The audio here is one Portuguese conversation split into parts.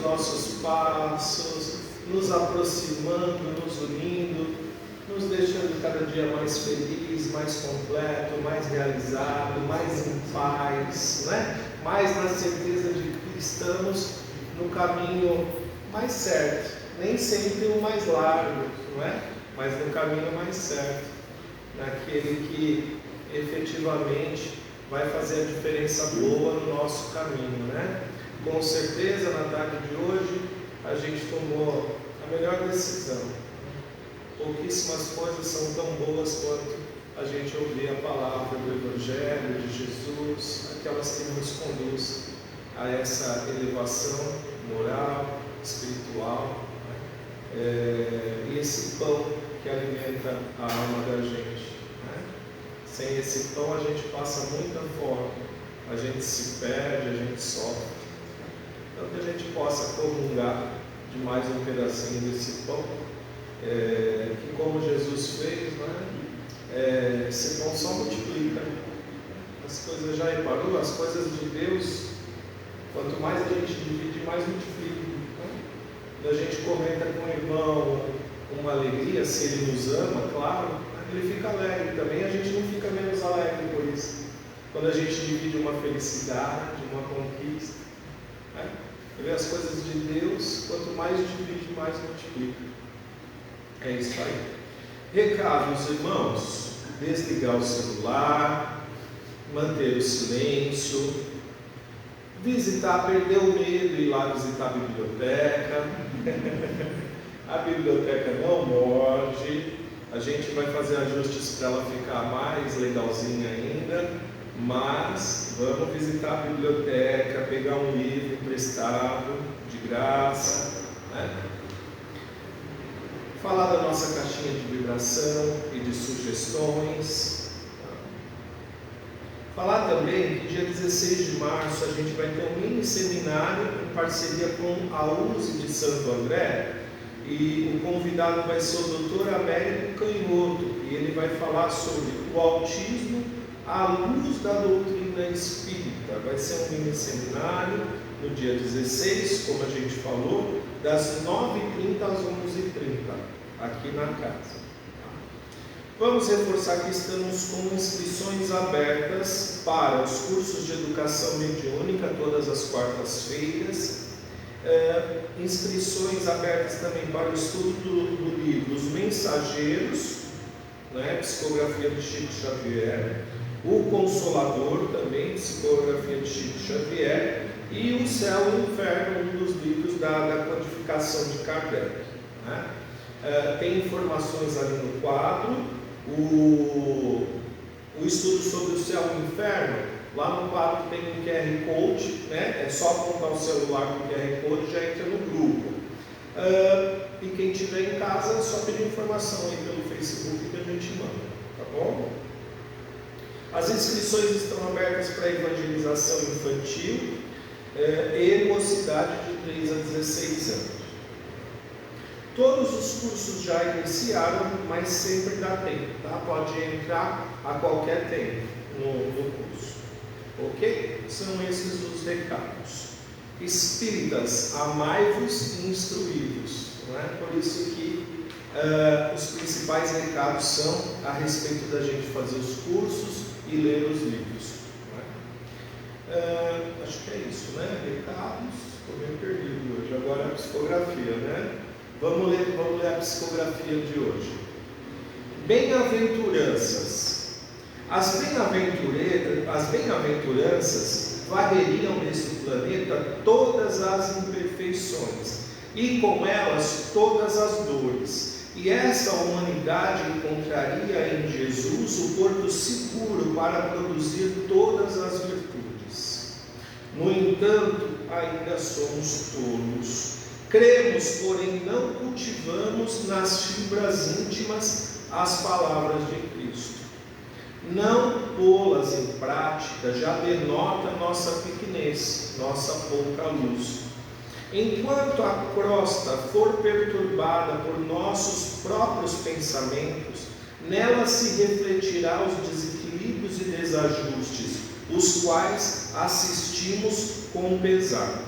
nossos passos, nos aproximando, nos unindo, nos deixando cada dia mais feliz, mais completo, mais realizado, mais em paz, né? Mais na certeza de que estamos no caminho mais certo, nem sempre o mais largo, não é? Mas no caminho mais certo, naquele que efetivamente vai fazer a diferença boa no nosso caminho, né? Com certeza, na tarde de hoje, a gente tomou a melhor decisão. Pouquíssimas coisas são tão boas quanto a gente ouvir a palavra do Evangelho de Jesus, aquelas que nos conduz a essa elevação moral, espiritual, e esse pão que alimenta a alma da gente. Sem esse pão a gente passa muita fome, a gente se perde, a gente sofre. Então que a gente possa comungar de mais um pedacinho desse pão, que como Jesus fez, esse pão só multiplica. As coisas já reparou, as coisas de Deus, quanto mais a gente divide, mais multiplica. Quando a gente comenta com o irmão uma alegria, se ele nos ama, claro, ele fica alegre também, a gente não fica menos alegre por isso. Quando a gente divide uma felicidade, uma conquista, as coisas de Deus, quanto mais divide, mais multiplica. É isso aí. Recados, irmãos: desligar o celular, manter o silêncio, perder o medo e ir lá visitar a biblioteca. A biblioteca não morde. A gente vai fazer ajustes para ela ficar mais legalzinha ainda, mas vamos visitar a biblioteca, pegar um livro emprestado, de graça, né? Falar da nossa caixinha de vibração e de sugestões. Falar também que dia 16 de março a gente vai ter um mini seminário em parceria com a USE de Santo André. E o convidado vai ser o Dr. Américo Canhoto, e ele vai falar sobre o autismo à luz da doutrina espírita. Vai ser um mini seminário no dia 16, como a gente falou, das 9h30 às 11h30, aqui na casa. Vamos reforçar que estamos com inscrições abertas para os cursos de educação mediúnica todas as quartas-feiras. Inscrições abertas também para o estudo do livro Os Mensageiros, psicografia de Chico Xavier, o Consolador também, psicografia de Chico Xavier, e o Céu e o Inferno, um dos livros da codificação de Kardec. Tem informações ali no quadro, o estudo sobre o Céu e o Inferno. Lá no quadro tem um QR Code, é só apontar o celular com o QR Code e já entra no grupo. E quem estiver em casa, é só pedir informação aí pelo Facebook que a gente manda, tá bom? As inscrições estão abertas para evangelização infantil e mocidade de 3 a 16 anos. Todos os cursos já iniciaram, mas sempre dá tempo, tá? Pode entrar a qualquer tempo no curso. Ok? São esses os recados. Espíritas, amai-vos e instruí-vos. Por isso que os principais recados são a respeito da gente fazer os cursos e ler os livros. Acho que é isso, Recados, estou bem perdido hoje. Agora a psicografia, Vamos ler a psicografia de hoje. Bem-aventuranças. As bem-aventuranças varreriam neste planeta todas as imperfeições, e com elas todas as dores, e essa humanidade encontraria em Jesus o porto seguro para produzir todas as virtudes. No entanto, ainda somos tolos. Cremos, porém não cultivamos nas fibras íntimas as palavras de Cristo. Não pô-las em prática já denota nossa pequenez, nossa pouca luz. Enquanto a crosta for perturbada por nossos próprios pensamentos, nela se refletirá os desequilíbrios e desajustes, os quais assistimos com pesar.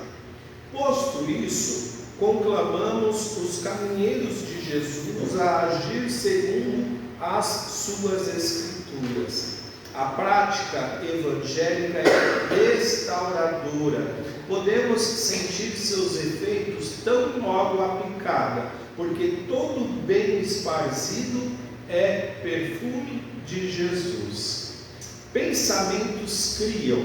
Posto isso, conclamamos os caminheiros de Jesus a agir segundo as suas Escrituras. A prática evangélica é restauradora. Podemos sentir seus efeitos tão logo aplicada, porque todo bem esparzido é perfume de Jesus. Pensamentos criam,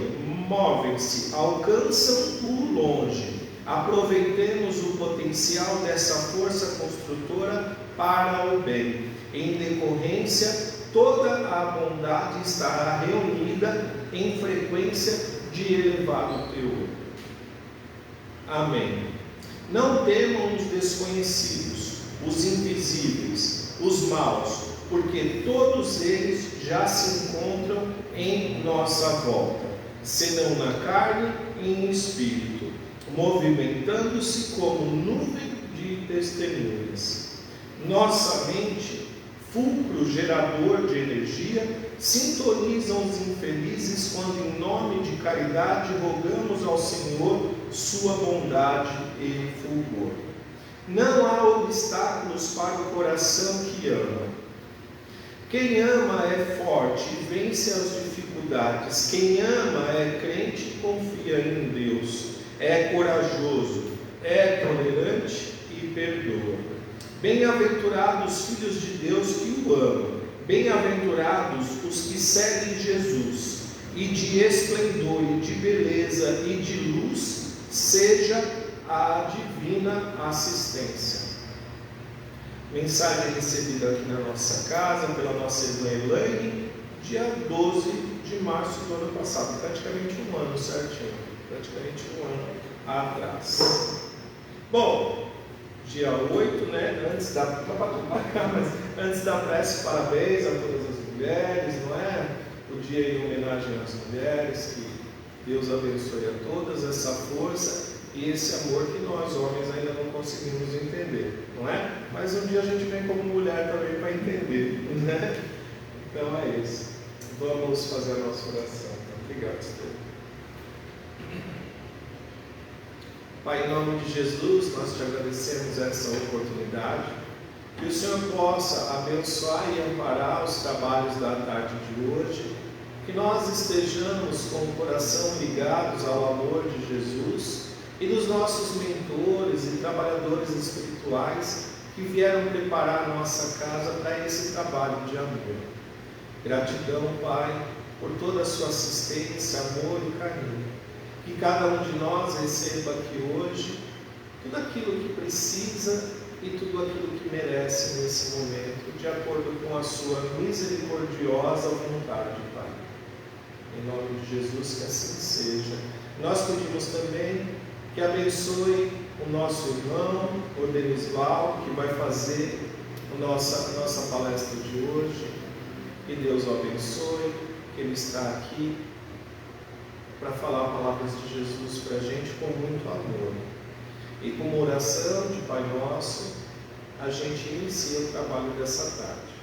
movem-se, alcançam o longe. Aproveitemos o potencial dessa força construtora para o bem. Em decorrência, toda a bondade estará reunida em frequência de elevado teor. Amém. Não temam os desconhecidos, os invisíveis, os maus, porque todos eles já se encontram em nossa volta, senão na carne e em espírito, movimentando-se como nuvem de testemunhas. Nossa mente, fulcro gerador de energia, sintonizam os infelizes quando, em nome de caridade, rogamos ao Senhor sua bondade e fulgor. Não há obstáculos para o coração que ama. Quem ama é forte e vence as dificuldades. Quem ama é crente e confia em Deus. É corajoso, é tolerante e perdoa. Bem-aventurados os filhos de Deus que o amam. Bem-aventurados os que seguem Jesus. E de esplendor e de beleza e de luz seja a divina assistência. Mensagem recebida aqui na nossa casa pela nossa irmã Elaine, dia 12 de março do ano passado, praticamente um ano certinho, praticamente um ano atrás. Bom, dia 8, né, antes da prece, parabéns a todas as mulheres, não é? O dia em homenagem às mulheres, que Deus abençoe a todas, essa força e esse amor que nós homens ainda não conseguimos entender, não é? Mas um dia a gente vem como mulher também para entender, né? Então é isso. Vamos fazer a nossa oração. Obrigado, Senhor. Pai, em nome de Jesus, nós te agradecemos essa oportunidade. Que o Senhor possa abençoar e amparar os trabalhos da tarde de hoje. Que nós estejamos com o coração ligados ao amor de Jesus e dos nossos mentores e trabalhadores espirituais que vieram preparar nossa casa para esse trabalho de amor. Gratidão, Pai, por toda a sua assistência, amor e carinho. Que cada um de nós receba aqui hoje tudo aquilo que precisa e tudo aquilo que merece nesse momento, de acordo com a sua misericordiosa vontade, Pai. Em nome de Jesus, que assim seja. Nós pedimos também que abençoe o nosso irmão, o Denisval, que vai fazer a nossa palestra de hoje. Que Deus o abençoe, que ele está aqui para falar palavras de Jesus para a gente com muito amor. E com uma oração de Pai Nosso, a gente inicia o trabalho dessa tarde.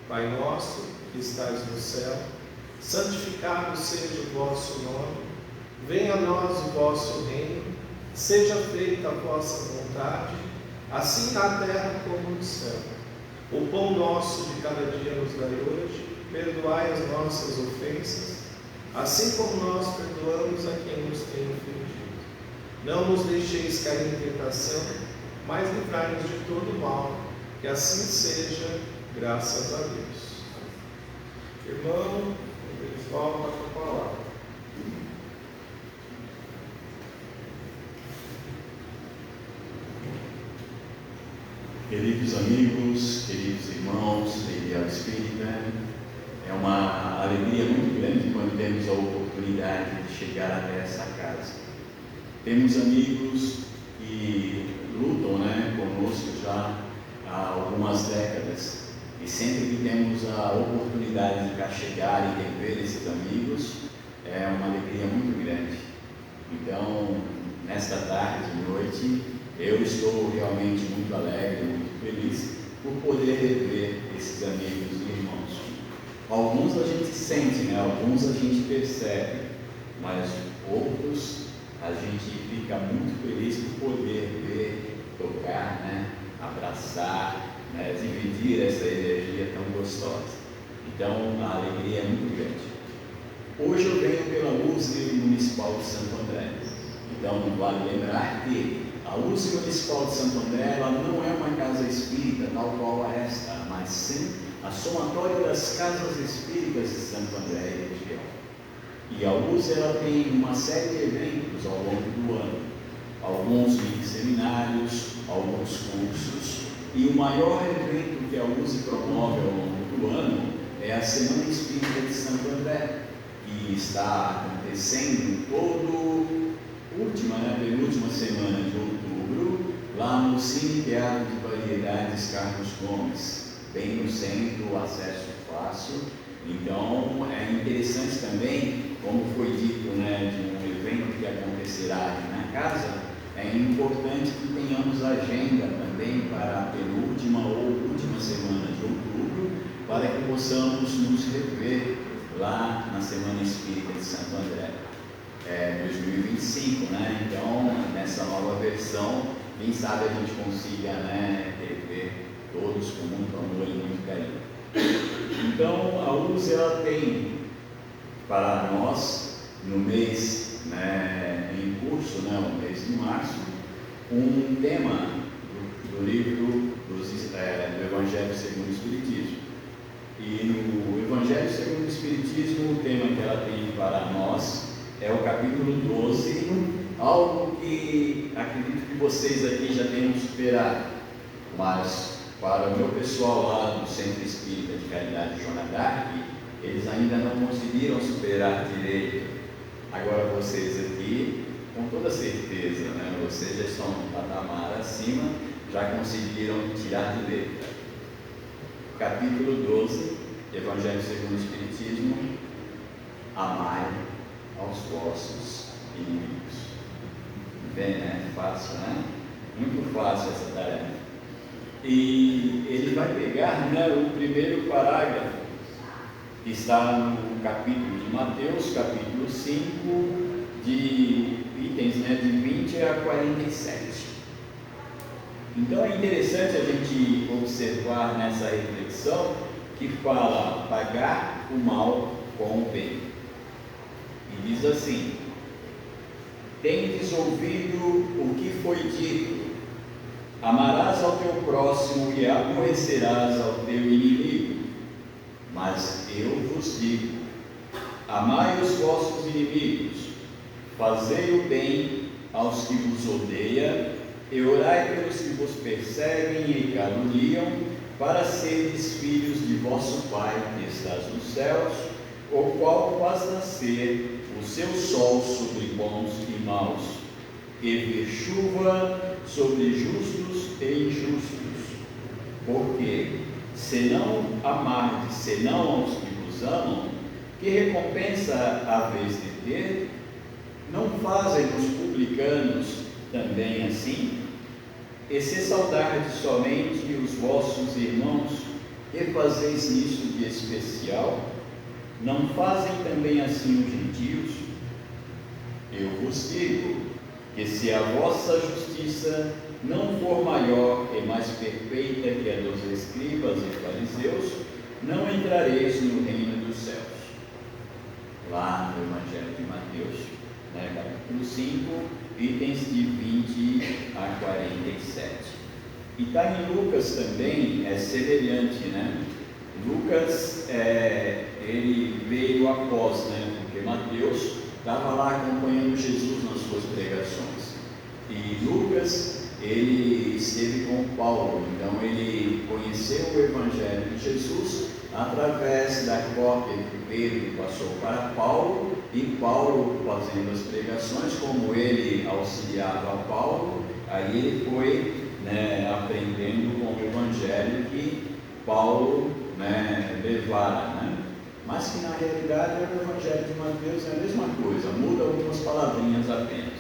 Pai nosso, que estais no céu, santificado seja o vosso nome, venha a nós o vosso reino, seja feita a vossa vontade, assim na terra como no céu. O pão nosso de cada dia nos dai hoje, perdoai as nossas ofensas, assim como nós perdoamos a quem nos tem ofendido. Não nos deixeis cair em tentação, mas livrai-nos de todo mal, que assim seja, graças a Deus. Irmão, eles voltam com a palavra. Queridos amigos, queridos irmãos da Ideal Espírita, é uma alegria muito grande quando temos a oportunidade de chegar até essa casa. Temos amigos que lutam conosco já há algumas décadas, e sempre que temos a oportunidade de cá chegar e rever esses amigos, é uma alegria muito grande. Então, nesta tarde e noite, eu estou realmente muito alegre, muito feliz por poder rever esses amigos e irmãos. Alguns a gente sente, alguns a gente percebe, mas outros a gente fica muito feliz por poder ver, tocar, né? Abraçar, né? Dividir essa energia tão gostosa. Então a alegria é muito grande. Hoje eu venho pela USE Municipal de Santo André. Então vale lembrar que a USE Municipal de Santo André ela não é uma casa espírita tal qual esta, mas sim a somatória das casas espíritas de Santo André e região. E a USE ela tem uma série de eventos ao longo do ano, alguns mini seminários, alguns cursos, e o maior evento que a USE promove ao longo do ano é a Semana Espírita de Santo André, que está acontecendo penúltima semana de outubro, lá no Cine Teatro de Variedades Carlos Gomes, bem no centro, acesso fácil. Então é interessante também, como foi dito, né, de um evento que acontecerá aqui na casa, é importante que tenhamos agenda também para a penúltima ou última semana de outubro, para que possamos nos rever lá na Semana Espírita de Santo André, 2025, né? Então, nessa nova versão, quem sabe a gente consiga, né, rever todos com muito amor e muito carinho. Então, a USE ela tem para nós, no mês, né, em curso, né, o mês de março, um tema do livro do Evangelho segundo o Espiritismo. E no Evangelho segundo o Espiritismo, o tema que ela tem para nós é o capítulo 12, algo que acredito que vocês aqui já tenham superado, mas para o meu pessoal lá do Centro Espírita de Caridade Joana d'Arc, eles ainda não conseguiram superar direito. Agora vocês aqui, com toda certeza, né, vocês já estão no patamar acima, já conseguiram tirar de letra. Capítulo 12, Evangelho segundo o Espiritismo: amai aos vossos inimigos. Bem, né? Fácil, né? Muito fácil essa tarefa. E ele vai pegar, né, o primeiro parágrafo, que está no capítulo de Mateus, capítulo 5, de itens, né, de 20 a 47. Então é interessante a gente observar nessa reflexão que fala pagar o mal com o bem. E diz assim: tendes ouvido o que foi dito, amarás ao teu próximo e aborrecerás ao teu inimigo. Mas eu vos digo, amai os vossos inimigos, fazei o bem aos que vos odeiam, e orai pelos que vos perseguem e caluniam, para serdes filhos de vosso Pai que estás nos céus, o qual faz nascer o seu sol sobre bons e maus, e vir chuva sobre justos e injustos. Porque, se não amardes senão aos que vos amam, que recompensa haveis de ter? Não fazem os publicanos também assim? E se saudardes somente os vossos irmãos, que fazeis nisso de especial? Não fazem também assim os gentios? Eu vos digo que se a vossa justiça não for maior e mais perfeita que a dos escribas e fariseus, não entrareis no reino dos céus. Lá no Evangelho de Mateus, né, capítulo 5, itens de 20 a 47. E está em Lucas também, é semelhante, né? Lucas, ele veio após, né? Porque Mateus estava lá acompanhando Jesus nas suas pregações. E Lucas, ele esteve com Paulo, então ele conheceu o Evangelho de Jesus através da cópia que Pedro passou para Paulo, e Paulo fazendo as pregações, como ele auxiliava a Paulo, aí ele foi, né, aprendendo com o Evangelho que Paulo, né, levara, né? Mas que na realidade o Evangelho de Mateus é a mesma coisa, muda algumas palavrinhas apenas.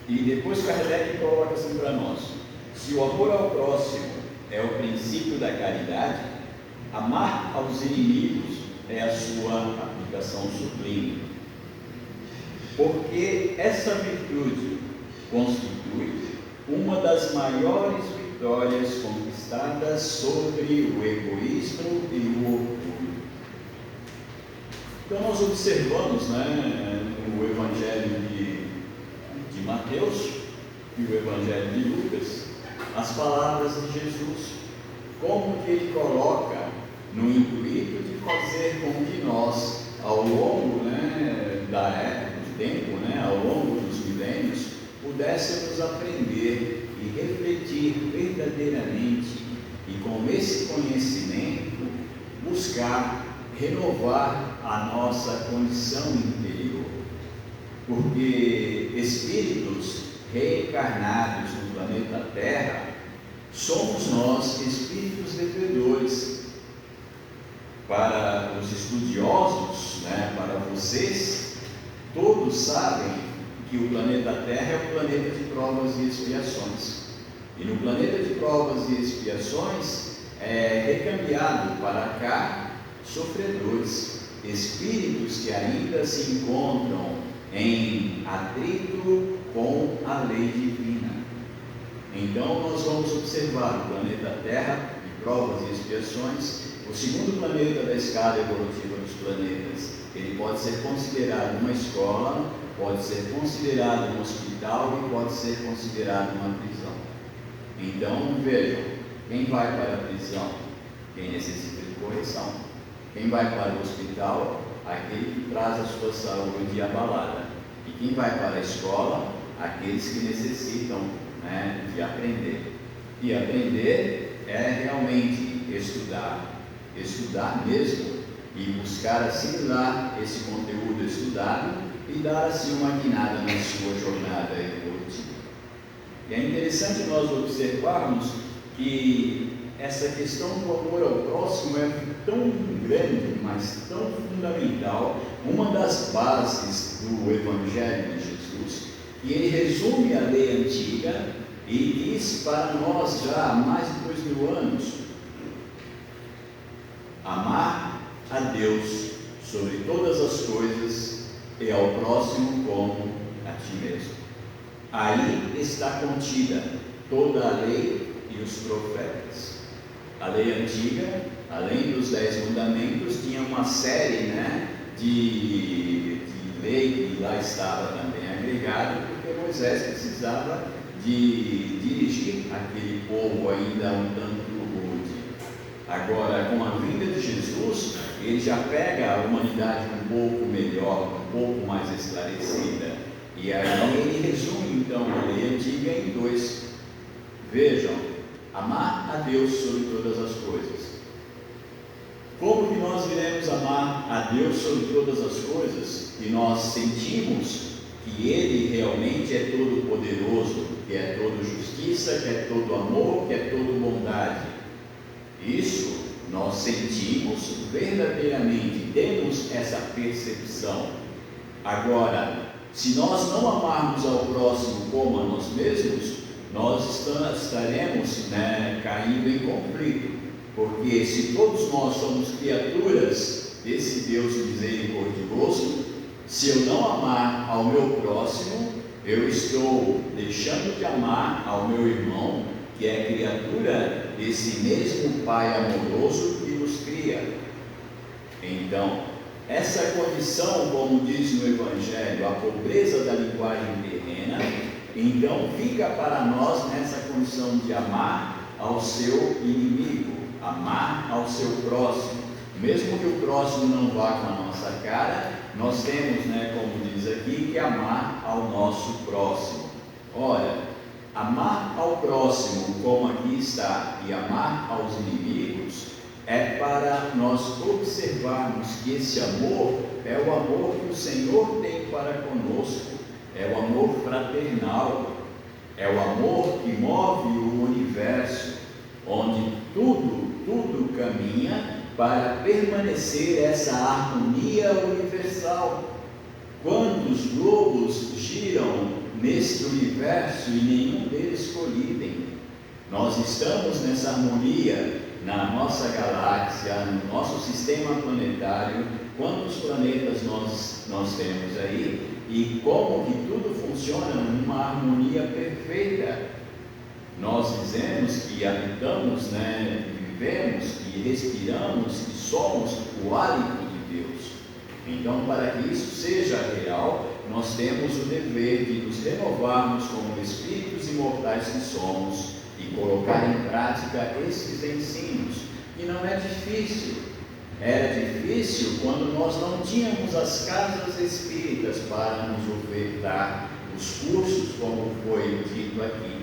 E depois Kardec coloca assim para nós: se o amor ao próximo é o princípio da caridade, amar aos inimigos é a sua aplicação sublime. porque essa virtude constitui uma das maiores vitórias conquistadas sobre o egoísmo e o orgulho. Então nós observamos, no Evangelho de Mateus e o Evangelho de Lucas, as palavras de Jesus, como que ele coloca no intuito de fazer com que nós, ao longo da época, do tempo, ao longo dos milênios, pudéssemos aprender e refletir verdadeiramente e com esse conhecimento buscar renovar a nossa condição interior, porque espíritos reencarnados no planeta Terra somos nós, espíritos devedores. Para os estudiosos, para vocês, todos sabem que o planeta Terra é um planeta de provas e expiações. E no planeta de provas e expiações é recambiado para cá sofredores, espíritos que ainda se encontram em atrito com a lei divina. Então nós vamos observar o planeta Terra de provas e expiações. O segundo planeta da escala evolutiva dos planetas, ele pode ser considerado uma escola, pode ser considerado um hospital e pode ser considerado uma prisão. Então vejam, quem vai para a prisão? Quem necessita de correção. Quem vai para o hospital? Aquele que traz a sua saúde abalada. E quem vai para a escola? Aqueles que necessitam de aprender. E aprender é realmente estudar mesmo, e buscar assimilar esse conteúdo estudado e dar assim uma guinada na sua jornada evolutiva. E é interessante nós observarmos que essa questão do amor ao próximo é tão grande, mas tão fundamental, uma das bases do Evangelho de Jesus, que ele resume a lei antiga e diz para nós já há mais de 2000 anos: amar a Deus sobre todas as coisas e ao próximo como a ti mesmo. Aí está contida toda a lei e os profetas. A lei antiga, além dos 10 mandamentos, tinha uma série de lei que lá estava também agregado, porque Moisés precisava de dirigir aquele povo ainda um tanto rude. Agora, com a vinda de Jesus, ele já pega a humanidade um pouco melhor, um pouco mais esclarecida. E aí ele resume então a lei antiga em 2. Vejam, amar a Deus sobre todas as coisas. Como que nós iremos amar a Deus sobre todas as coisas e nós sentimos que Ele realmente é todo poderoso, que é todo justiça, que é todo amor, que é todo bondade? Isso nós sentimos verdadeiramente, temos essa percepção. Agora, se nós não amarmos ao próximo como a nós mesmos, nós estaremos caindo em conflito, porque se todos nós somos criaturas desse Deus misericordioso, se eu não amar ao meu próximo, eu estou deixando de amar ao meu irmão, que é criatura desse mesmo Pai amoroso que nos cria. Então, essa condição, como diz no Evangelho, a pobreza da linguagem terrena, então fica para nós nessa condição de amar ao seu inimigo, amar ao seu próximo. Mesmo que o próximo não vá com a nossa cara, nós temos, como diz aqui, que amar ao nosso próximo. Ora, amar ao próximo, como aqui está, e amar aos inimigos, é para nós observarmos que esse amor é o amor que o Senhor tem para conosco, é o amor fraternal, é o amor que move o universo, onde tudo caminha para permanecer essa harmonia universal. Quantos globos giram neste universo e nenhum deles colidem? Nós estamos nessa harmonia na nossa galáxia, no nosso sistema planetário, quantos planetas nós temos aí e como que tudo funciona numa harmonia perfeita. Nós dizemos que habitamos, vivemos e respiramos e somos o hálito de Deus. Então, para que isso seja real, nós temos o dever de nos renovarmos como espíritos imortais que somos e colocar em prática esses ensinos. E não é difícil. Era difícil quando nós não tínhamos as casas espíritas para nos ofertar os cursos, como foi dito aqui.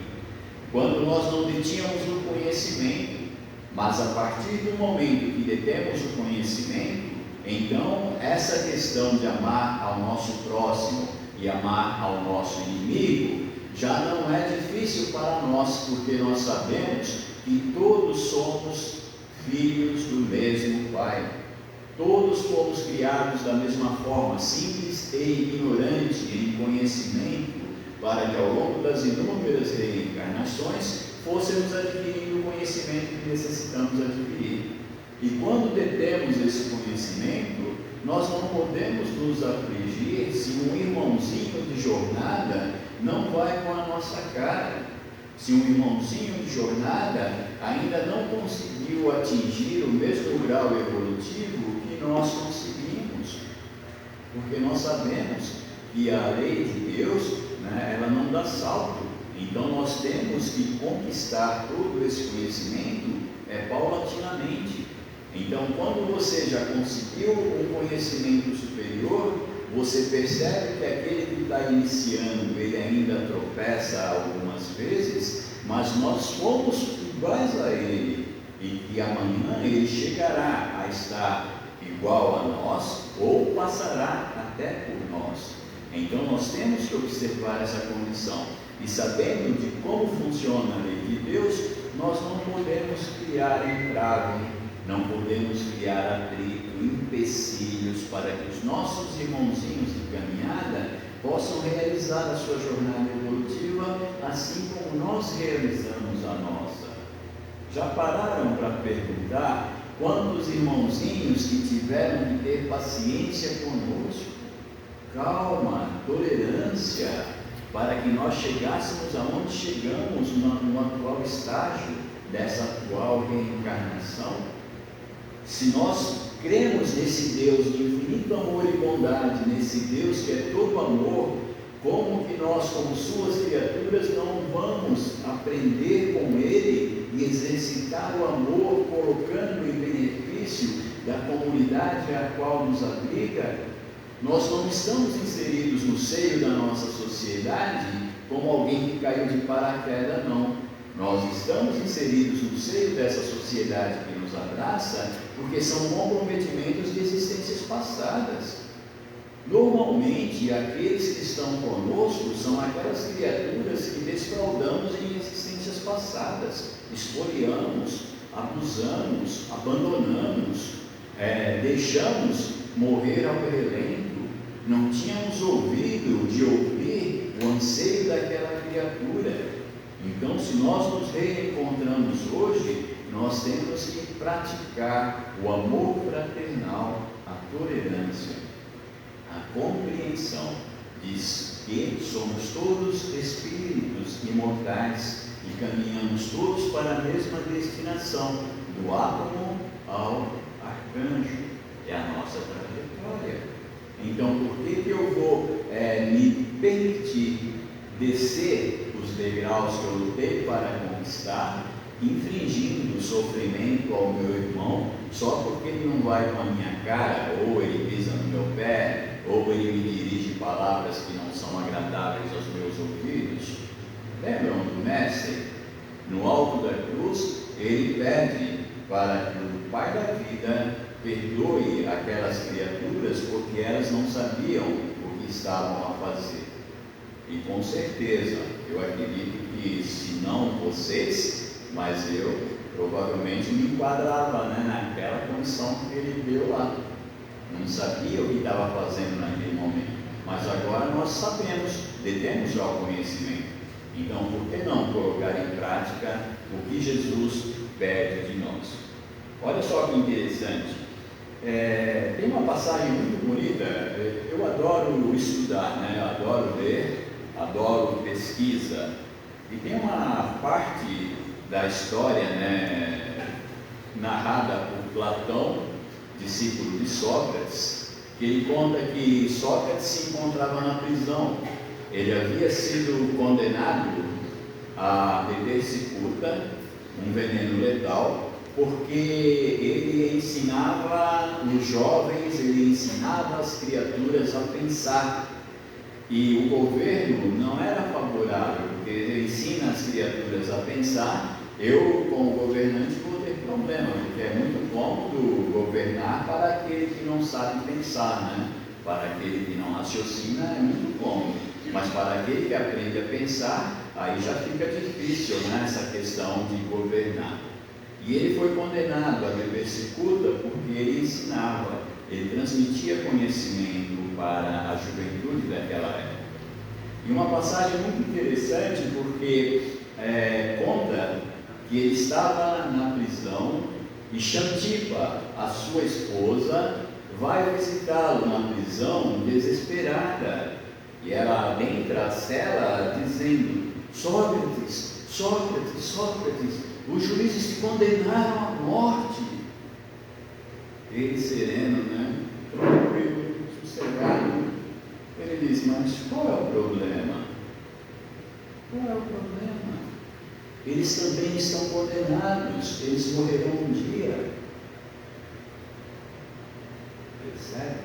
Quando nós não detínhamos o conhecimento, mas a partir do momento que detemos o conhecimento, então essa questão de amar ao nosso próximo e amar ao nosso inimigo já não é difícil para nós, porque nós sabemos que todos somos filhos do mesmo Pai. Todos fomos criados da mesma forma, simples e ignorante em conhecimento, para que ao longo das inúmeras reencarnações fôssemos adquirindo o conhecimento que necessitamos adquirir. E quando detemos esse conhecimento, nós não podemos nos afligir se um irmãozinho de jornada não vai com a nossa cara. Se um irmãozinho de jornada ainda não conseguiu atingir o mesmo grau evolutivo que nós conseguimos, porque nós sabemos que a lei de Deus, ela não dá salto. Então nós temos que conquistar todo esse conhecimento paulatinamente. Então, quando você já conseguiu um conhecimento superior, você percebe que aquele que está iniciando, ele ainda tropeça algumas vezes, mas nós somos iguais a ele, e que amanhã ele chegará a estar igual a nós, ou passará até por nós. Então, nós temos que observar essa condição, e sabendo de como funciona a lei de Deus, nós não podemos criar entrave, não podemos criar atrito, empecilhos para que os nossos irmãozinhos de caminhada possam realizar a sua jornada evolutiva, assim como nós realizamos a nossa. Já pararam para perguntar quantos irmãozinhos que tiveram que ter paciência conosco, calma, tolerância, para que nós chegássemos aonde chegamos no atual estágio dessa atual reencarnação? Se nós cremos nesse Deus de infinito amor e bondade, nesse Deus que é todo amor, como que nós, como suas criaturas, não vamos aprender com Ele e exercitar o amor, colocando em benefício da comunidade a qual nos abriga? Nós não estamos inseridos no seio da nossa sociedade como alguém que caiu de paraquedas, não. Nós estamos inseridos no seio dessa sociedade que nos abraça, porque são comprometimentos de existências passadas. Normalmente, aqueles que estão conosco são aquelas criaturas que defraudamos em existências passadas, espoliamos, abusamos, abandonamos, deixamos morrer ao relento, não tínhamos ouvido de ouvir o anseio daquela criatura. Então, se nós nos reencontramos hoje, nós temos que praticar o amor fraternal, a tolerância, a compreensão. Diz que somos todos espíritos imortais e caminhamos todos para a mesma destinação, do átomo ao arcanjo. É a nossa trajetória. Então, por que eu vou me permitir descer os degraus que eu lutei para conquistar, infringindo o sofrimento ao meu irmão, só porque ele não vai com a minha cara, ou ele pisa no meu pé, ou ele me dirige palavras que não são agradáveis aos meus ouvidos? Lembram do Mestre? No alto da cruz, ele pede para que o Pai da vida perdoe aquelas criaturas, porque elas não sabiam o que estavam a fazer. E com certeza, eu acredito que, se não vocês, mas eu provavelmente me enquadrava naquela condição que ele deu lá. Não sabia o que estava fazendo naquele momento, mas agora nós sabemos, detemos já o conhecimento. Então, por que não colocar em prática o que Jesus pede de nós? Olha só que interessante. Tem uma passagem muito bonita. Eu adoro estudar, né? Adoro ler, adoro pesquisa. E tem uma parte da história, né, narrada por Platão, discípulo de Sócrates, que ele conta que Sócrates se encontrava na prisão. Ele havia sido condenado a beber cicuta, um veneno letal, porque ele ensinava os jovens, ele ensinava as criaturas a pensar. E o governo não era favorável, porque ele ensina as criaturas a pensar. Eu, como governante, vou ter problema, porque é muito cômodo governar para aquele que não sabe pensar, né? Para aquele que não raciocina é muito cômodo, mas para aquele que aprende a pensar, aí já fica difícil, né, essa questão de governar. E ele foi condenado a beber cicuta porque ele ensinava, ele transmitia conhecimento para a juventude daquela época. E uma passagem muito interessante porque conta que ele estava na prisão e Xantipa, a sua esposa, vai visitá-lo na prisão desesperada. E ela adentra a cela dizendo: Sócrates, Sócrates, Sócrates, os juízes te condenaram à morte. Ele sereno, né? Tranquilo, sossegado. Ele diz: mas qual é o problema? Qual é o problema? Eles também estão condenados, eles morrerão um dia. Percebe?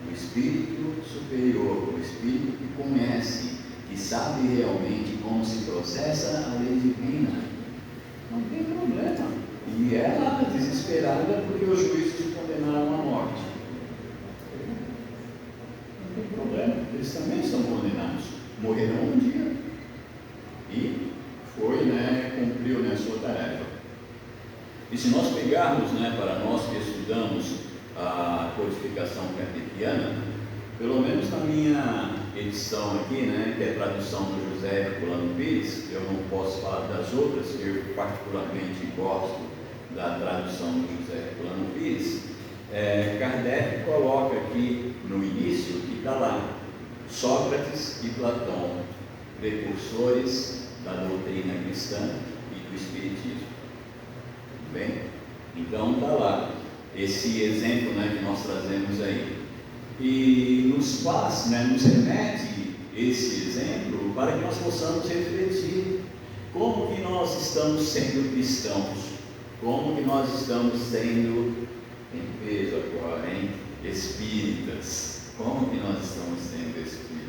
O Espírito superior, o Espírito que conhece, que sabe realmente como se processa a lei divina, não tem problema. E ela desesperada porque os juízes condenaram à morte. Não tem problema, eles também estão condenados, morrerão um dia. E foi, né, cumpriu, né, a sua tarefa. E se nós pegarmos, né, para nós que estudamos a codificação cartesiana, pelo menos na minha edição aqui, né, que é a tradução do José Herculano Pires, eu não posso falar das outras, eu particularmente gosto da tradução do José Herculano Pires. Kardec coloca aqui no início que está lá: Sócrates e Platão, precursores da doutrina cristã e do espiritismo. Bem, então está lá esse exemplo, né, que nós trazemos aí, e nos faz, né, nos remete esse exemplo para que nós possamos refletir como que nós estamos sendo cristãos, como que nós estamos sendo, em peso agora, hein, espíritas, como que nós estamos sendo espíritas.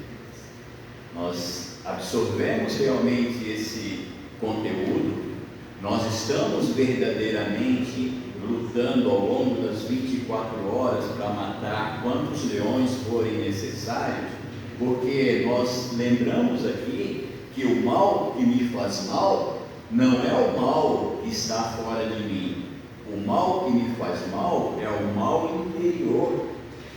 Nós absorvemos realmente esse conteúdo, nós estamos verdadeiramente lutando ao longo das 24 horas para matar quantos leões forem necessários, porque nós lembramos aqui que o mal que me faz mal não é o mal que está fora de mim. O mal que me faz mal é o mal interior,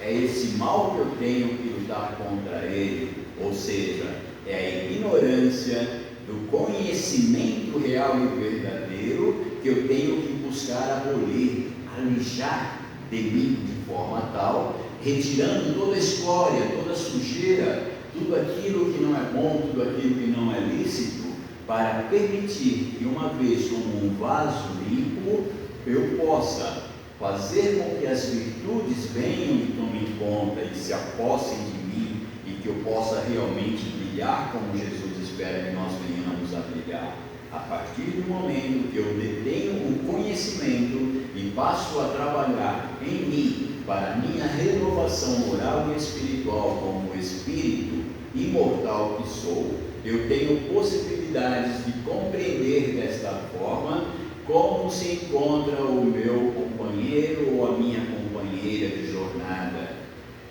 é esse mal que eu tenho que lutar contra ele, ou seja, é a ignorância do conhecimento real e verdadeiro que eu tenho que buscar abolir, alijar de mim de forma tal, retirando toda a escória, toda a sujeira, tudo aquilo que não é bom, tudo aquilo que não é lícito, para permitir que, uma vez como um vaso limpo, eu possa fazer com que as virtudes venham e tomem conta e se apossem de mim, e que eu possa realmente brilhar como Jesus espera que nós venhamos a brilhar. A partir do momento que eu detenho o conhecimento e passo a trabalhar em mim para a minha renovação moral e espiritual como espírito imortal que sou, eu tenho possibilidades de compreender desta forma como se encontra o meu companheiro ou a minha companheira de jornada,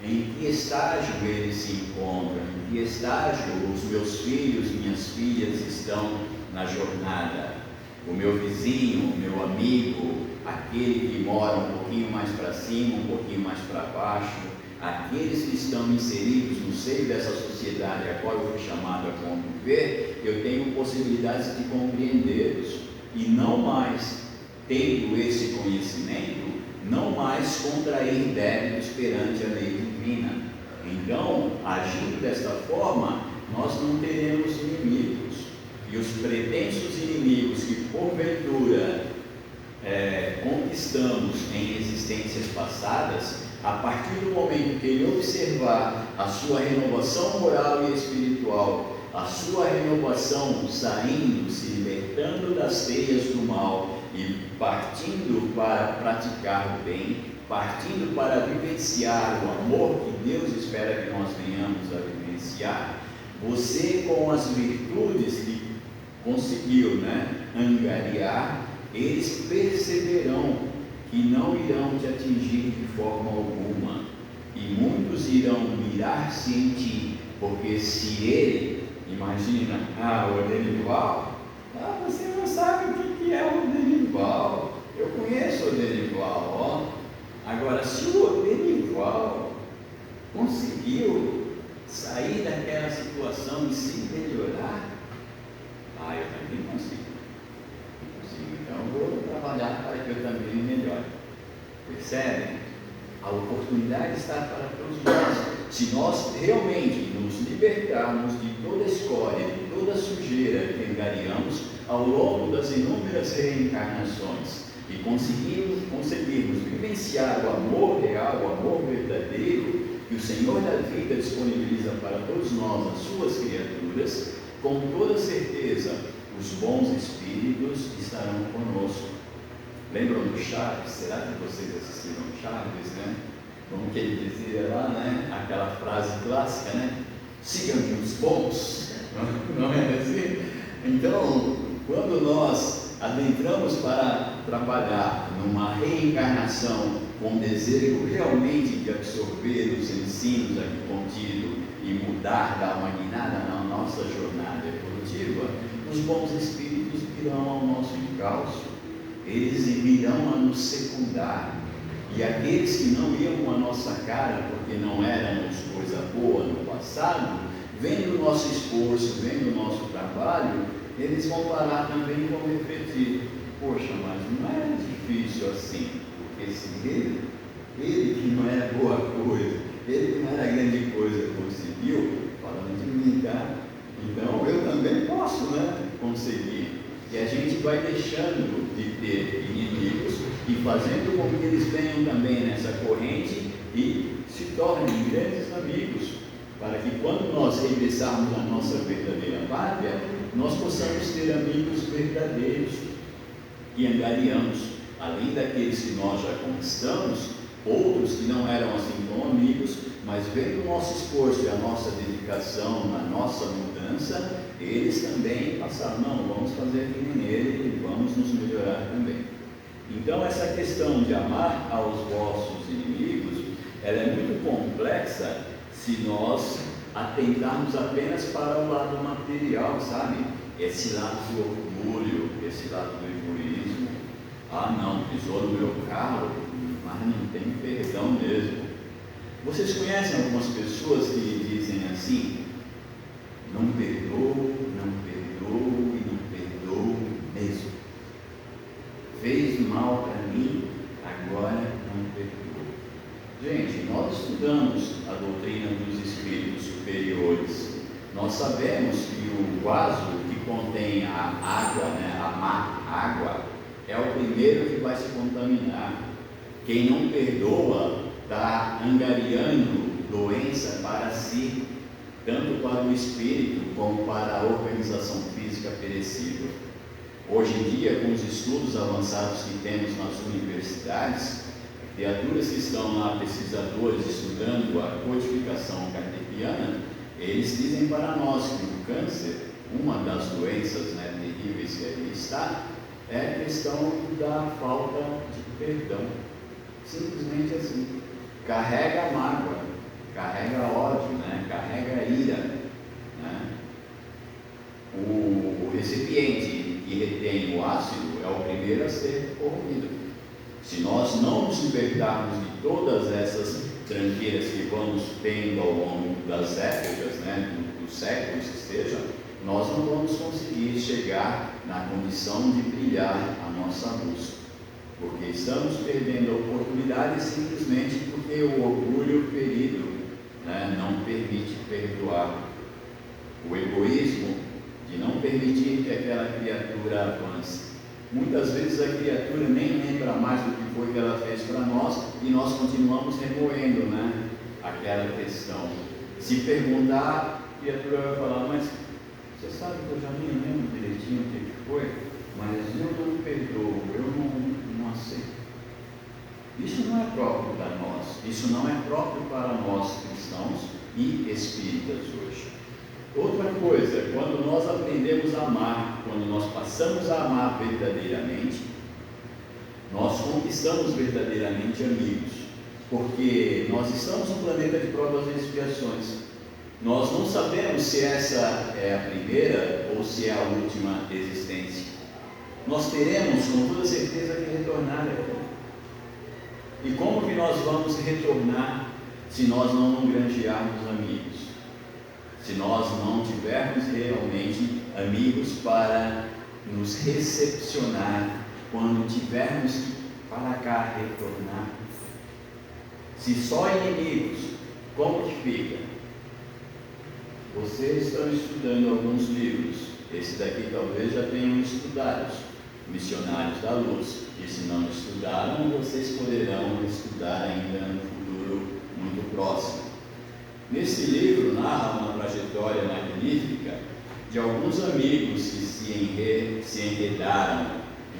em que estágio eles se encontram, em que estágio os meus filhos, minhas filhas estão na jornada. O meu vizinho, o meu amigo, aquele que mora um pouquinho mais para cima, um pouquinho mais para baixo, aqueles que estão inseridos no seio dessa sociedade a qual eu fui chamado a conviver, eu tenho possibilidades de compreendê-los, e não mais tendo esse conhecimento, não mais contrair débitos perante a lei divina. Então, agindo desta forma, nós não teremos inimigos. E os pretensos inimigos que porventura conquistamos em existências passadas, a partir do momento que ele observar a sua renovação moral e espiritual, a sua renovação saindo, se libertando das teias do mal e partindo para praticar o bem, partindo para vivenciar o amor que Deus espera que nós venhamos a vivenciar, você, com as virtudes que conseguiu angariar, eles perceberão que não irão te atingir de forma alguma, e muitos irão mirar-se em ti, porque se ele, imagina, o Odenival, você não sabe o que é o Odenival, eu conheço o Odenival, agora se o Odenival conseguiu sair daquela situação e se melhorar, eu também consigo. Então vou trabalhar para que eu também melhore. Percebe? A oportunidade está para todos nós. Se nós realmente nos libertarmos de toda escória, de toda sujeira que angariamos ao longo das inúmeras reencarnações e conseguirmos vivenciar o amor real, o amor verdadeiro que o Senhor da vida disponibiliza para todos nós, as suas criaturas, com toda certeza os bons espíritos estarão conosco. Lembram do Chaves? Será que vocês assistiram Chaves, Como que ele dizia lá, Aquela frase clássica, Sigam-me os bons, não é assim? Então, quando nós adentramos para trabalhar numa reencarnação com desejo realmente de absorver os ensinos aqui contidos e mudar, dar uma guinada na nossa jornada evolutiva, os bons espíritos virão ao nosso encalço, eles virão a nos secundar, e aqueles que não iam com a nossa cara, porque não éramos coisa boa no passado, vendo o nosso esforço, vendo o nosso trabalho, eles vão parar também e vão refletir: poxa, mas não era difícil assim, porque se ele que não era boa coisa, ele que não era grande coisa, conseguiu, falando de mim, tá? Então eu também posso, conseguir. E a gente vai deixando de ter inimigos e fazendo com que eles venham também nessa corrente e se tornem grandes amigos, para que quando nós regressarmos à nossa verdadeira pátria, nós possamos ter amigos verdadeiros que angariamos, além daqueles que nós já conquistamos, outros que não eram assim tão amigos, mas vendo o nosso esforço e a nossa dedicação na nossa mudança, eles também passaram: não, vamos fazer que nem ele e vamos nos melhorar também. Então essa questão de amar aos vossos inimigos, ela é muito complexa se nós atentarmos apenas para o lado material, sabe? Esse lado do orgulho, esse lado do egoísmo. Não, pisou no meu carro, mas não tem perdão mesmo. Vocês conhecem algumas pessoas que dizem assim: não perdoo, não perdoo e não perdoo mesmo. Fez mal para mim, agora não perdoo. Gente, nós estudamos a doutrina dos espíritos superiores. Nós sabemos que o vaso que contém a água, a má água, é o primeiro que vai se contaminar. Quem não perdoa está angariando doença para si, tanto para o espírito como para a organização física perecível. Hoje em dia, com os estudos avançados que temos nas universidades, criaturas que estão lá, pesquisadores, estudando a codificação kardeciana, eles dizem para nós que o câncer, uma das doenças terríveis que ali está, é a questão da falta de perdão. Simplesmente assim. Carrega mágoa, carrega ódio, carrega ira. O recipiente que retém o ácido é o primeiro a ser corrompido. Se nós não nos libertarmos de todas essas tranqueiras que vamos tendo ao longo das épocas, dos séculos que sejam, nós não vamos conseguir chegar na condição de brilhar a nossa luz. porque estamos perdendo a oportunidade simplesmente porque o orgulho ferido, né, não permite perdoar. O egoísmo de não permitir que aquela criatura avance. Muitas vezes a criatura nem lembra mais do que foi que ela fez para nós e nós continuamos remoendo, né, aquela questão. Se perguntar, a criatura vai falar, mas você sabe que eu já nem lembro direitinho o que foi, mas eu não perdoo, eu não aceito. Isso não é próprio para nós, isso não é próprio para nós cristãos e espíritas hoje. Outra coisa, quando nós aprendemos a amar, quando nós passamos a amar verdadeiramente, nós conquistamos verdadeiramente amigos, porque nós estamos no planeta de provas e expiações. Nós não sabemos se essa é a primeira ou se é a última existência. Nós teremos com toda certeza que retornar aqui. E como que nós vamos retornar se nós não granjearmos amigos? Se nós não tivermos realmente amigos para nos recepcionar quando tivermos que para cá retornar? Se só inimigos, como que fica? Vocês estão estudando alguns livros, esse daqui talvez já tenham estudado, Missionários da Luz, e se não estudaram, vocês poderão estudar ainda no futuro muito próximo. Nesse livro narra uma trajetória magnífica de alguns amigos que se enredaram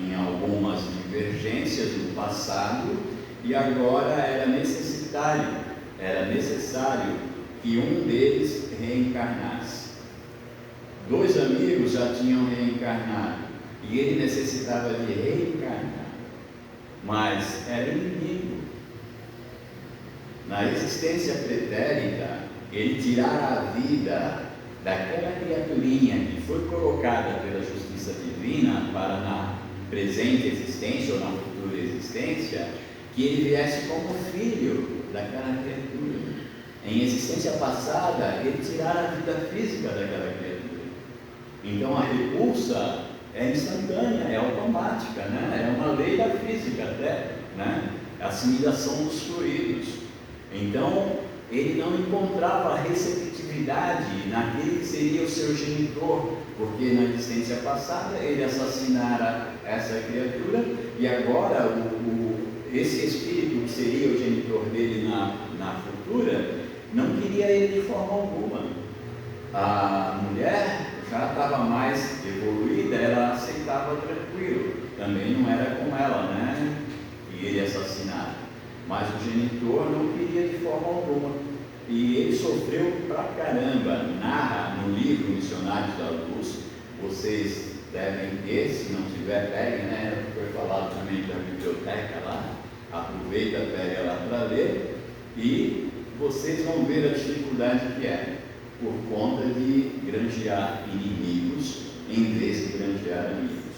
em algumas divergências do passado e agora era necessário que um deles reencarnasse. 2 amigos já tinham reencarnado e ele necessitava de reencarnar, mas era inimigo. Na existência pretérita, ele tirara a vida daquela criaturinha que foi colocada pela justiça divina para na presente existência ou na futura existência, que ele viesse como filho daquela criatura. Em existência passada, ele tirara a vida física daquela criatura. Então a repulsa é instantânea, é automática, né? É uma lei da física até, né? A assimilação dos fluidos. Então ele não encontrava receptividade naquele que seria o seu genitor, porque na existência passada ele assassinara essa criatura e agora esse espírito que seria o genitor dele na futura não queria ele de forma alguma. A mulher já estava mais evoluída, ela aceitava tranquilo, também não era com ela, né? E ele assassinado, mas o genitor não queria de forma alguma e ele sofreu pra caramba. Narra no livro Missionários da Luz, vocês devem ter, se não tiver, peguem, né? Foi falado também da biblioteca lá, aproveita, pega lá para ler e vocês vão ver a dificuldade que é por conta de granjear inimigos em vez de granjear amigos.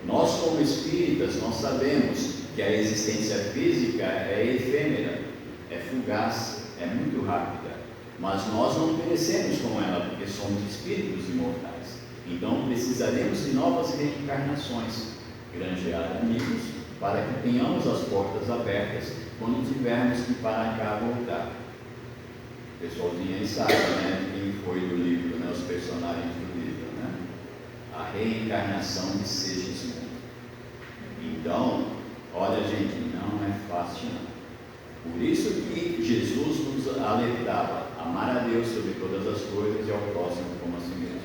Nós como espíritas, nós sabemos que a existência física é efêmera, é fugaz, é muito rápida, mas nós não perecemos com ela, porque somos espíritos imortais. Então precisaremos de novas reencarnações, granjear amigos, para que tenhamos as portas abertas quando tivermos que para cá voltar. O pessoalzinho aí sabe, né, quem foi do livro, né, os personagens do livro, né? A reencarnação de Segismundo. Então, olha gente, não é fácil não. Por isso que Jesus nos alertava, amar a Deus sobre todas as coisas e ao próximo como a si mesmo.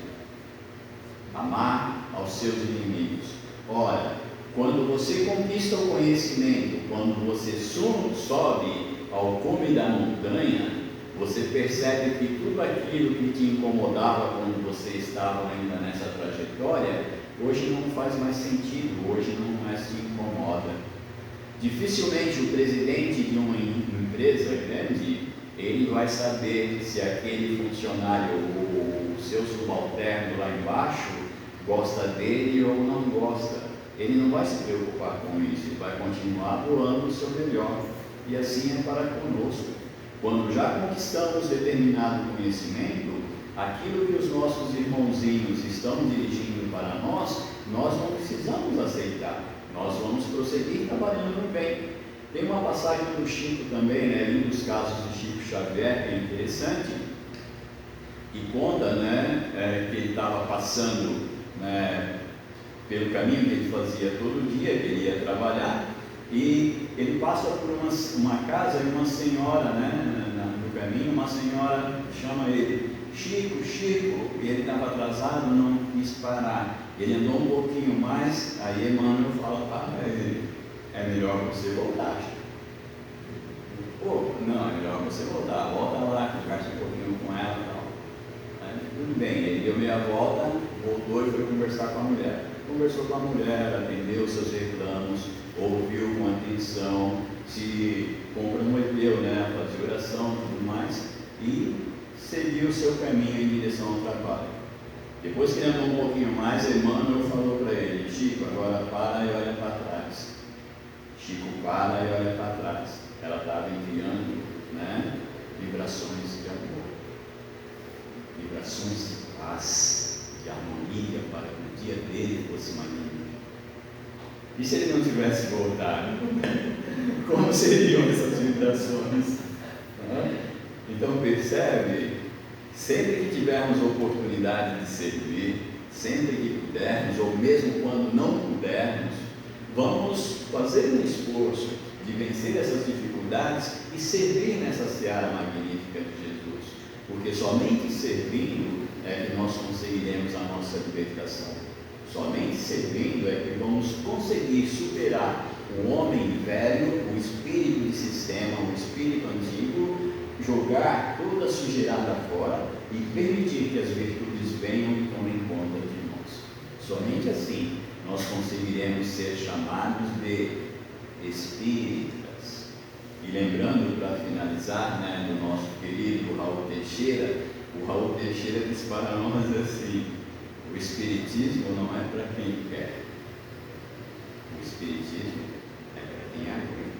Amar aos seus inimigos. Ora, quando você conquista o conhecimento, quando você sobe ao cume da montanha, você percebe que tudo aquilo que te incomodava quando você estava ainda nessa trajetória, hoje não faz mais sentido, hoje não mais te incomoda. Dificilmente o presidente de uma empresa grande, ele vai saber se aquele funcionário, o seu subalterno lá embaixo, gosta dele ou não gosta. Ele não vai se preocupar com isso, ele vai continuar doando o seu melhor. E assim é para conosco. Quando já conquistamos determinado conhecimento, aquilo que os nossos irmãozinhos estão dirigindo para nós, nós não precisamos aceitar. nós vamos prosseguir trabalhando no bem. Tem uma passagem do Chico também, né, um dos casos do Chico Xavier, que é interessante, e conta, né, que ele estava passando, né, pelo caminho que ele fazia todo dia, que ele ia trabalhar, e ele passa por uma casa e uma senhora, né, no caminho, uma senhora chama ele, Chico, Chico, e ele estava atrasado, não quis parar. Ele andou um pouquinho mais, aí Emmanuel fala para ele, é melhor você voltar, Chico. Pô, não, é melhor você voltar, volta lá, conversa um pouquinho com ela e tal. Aí, tudo bem, ele deu meia volta, voltou e foi conversar com a mulher. Conversou com a mulher, atendeu seus reclamos, ouviu com atenção, se comprometeu, né, a fazer oração e tudo mais, e seguiu o seu caminho em direção ao trabalho. Depois que ele andou um pouquinho mais, Emmanuel falou para ele, Chico, agora para e olha para trás. Chico para e olha para trás. Ela estava enviando, né, vibrações de amor, vibrações de paz, de harmonia, para que o dia dele fosse magnífico. E se ele não tivesse voltado? Como seriam essas vibrações? Então percebe, sempre que tivermos oportunidade de servir, sempre que pudermos, ou mesmo quando não pudermos, vamos fazer um esforço de vencer essas dificuldades e servir nessa seara magnífica de Jesus, porque somente servindo é que nós conseguiremos a nossa libertação. Somente servindo é que vamos conseguir superar o homem velho, o espírito de sistema, o espírito antigo, jogar toda a sujeirada fora e permitir que as virtudes venham e tomem conta de nós. Somente assim nós conseguiremos ser chamados de espíritas. E lembrando, para finalizar, né, do nosso querido Raul Teixeira, o Raul Teixeira diz para nós assim: o espiritismo não é para quem quer, o espiritismo é para quem aguenta.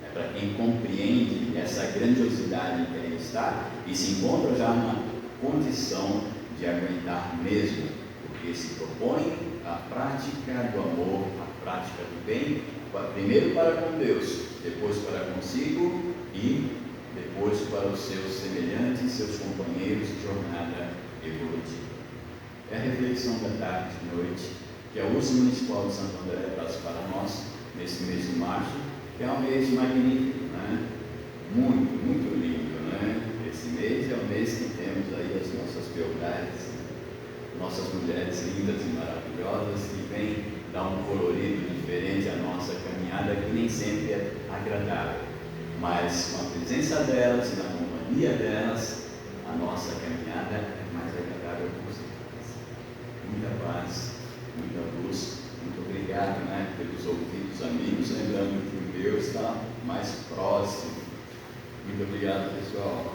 É para quem compreende essa grandiosidade em que ele está e se encontra já na condição de aguentar mesmo, porque se propõe a prática do amor, a prática do bem, primeiro para com Deus, depois para consigo e depois para os seus semelhantes, seus companheiros de jornada evolutiva. É a reflexão da tarde e noite que a USE Municipal de Santo André traz para nós nesse mês de março, que é um mês magnífico, né? Muito, muito lindo, né? Esse mês é o mês que temos aí as nossas beldades, nossas mulheres lindas e maravilhosas que vêm dar um colorido diferente à nossa caminhada, que nem sempre é agradável, mas com a presença delas e na companhia delas, a nossa caminhada é mais agradável com certeza. Muita paz, muita luz. Muito obrigado, né, pelos ouvidos amigos, lembrando que Deus está mais próximo. Muito obrigado, pessoal.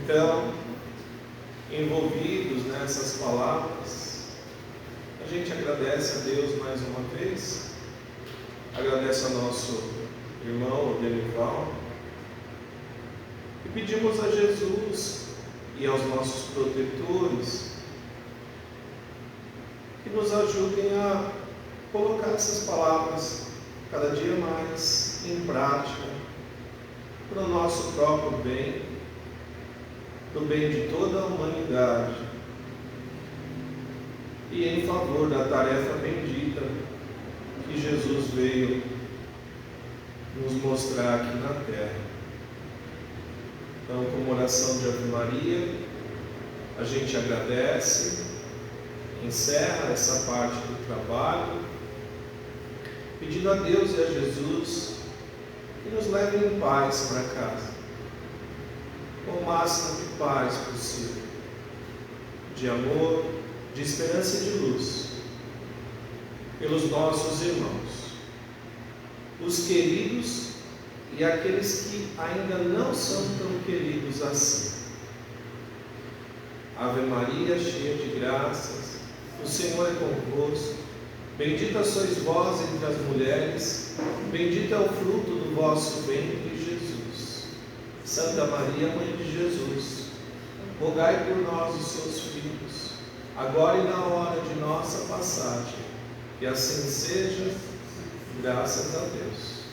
Então, envolvidos nessas palavras, a gente agradece a Deus mais uma vez, agradece ao nosso irmão Odenival e pedimos a Jesus e aos nossos protetores que nos ajudem a colocar essas palavras cada dia mais em prática para o nosso próprio bem, do bem de toda a humanidade e em favor da tarefa bendita que Jesus veio nos mostrar aqui na terra. Então, com oração de Ave Maria, a gente agradece, encerra essa parte do trabalho, pedindo a Deus e a Jesus que nos levem em paz para casa, com o máximo de paz possível, de amor, de esperança e de luz, pelos nossos irmãos, os queridos e aqueles que ainda não são tão queridos assim. Ave Maria, cheia de graças, o Senhor é convosco, bendita sois vós entre as mulheres, bendito é o fruto do vosso ventre, Jesus. Santa Maria, Mãe de Jesus, rogai por nós, os seus filhos, agora e na hora de nossa passagem. Que assim seja, graças a Deus.